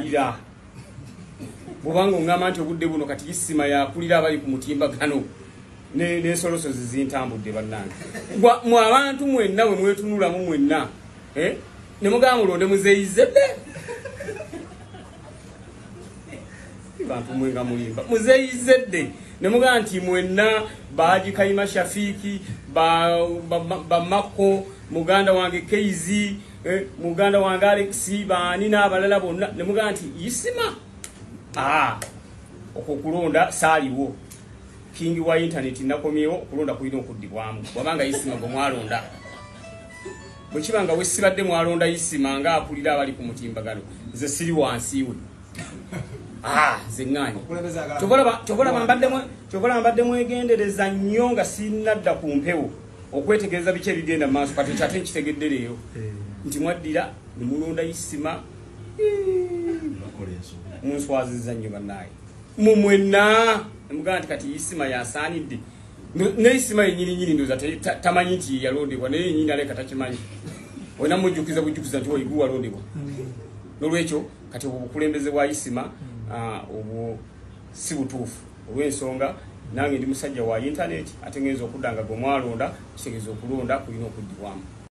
Ira Bubango ngama nti obudde buno kati isima ya kulira abali ku mutimbagano ne soloso zizintambudde bannange mu abantu mwenna we mwetunula mu mwenna ne mugamu londe muzeyizedde bantu mwenga mulimba muzeyizedde ne mugamu nti mwenna baji Kayima Shafiki ba Mako muganda wange Keizi muganda wange Alex bani n'abalala bonna ne mugamu nti isima okukulonda saliwo kingi wa internet nakomyewo okulonda kulina okuddibwamu wabanga isima ngo mwalonda bwekibanga wesibadde mwalonda isima nga akulira abali ku mutimbagano ze siri wansiwe zengani chokola mbadde mwegendereza nnyo nga sinadda ku mpewo okwetegereza biki ebigenda mu maaso kati kyate nkitegedde leero nti mwaddira ne mulonda isima munswaziza nnyo bannaye mumwenna muganda kati isima yasaanidde ne isima yenyini ndoza tamanyi nti yalondebwa naye yenyini aleka takimanyi wena mujjukiza nti wayigu walondebwa nolwekyo kati obukulembeze bwa isima obwo si butuufu olw'ensonga nange ndi musajja wa internet ate ngenza okuddanga gwe mwalonda kitegeeza okulonda kulina okuddibwamu.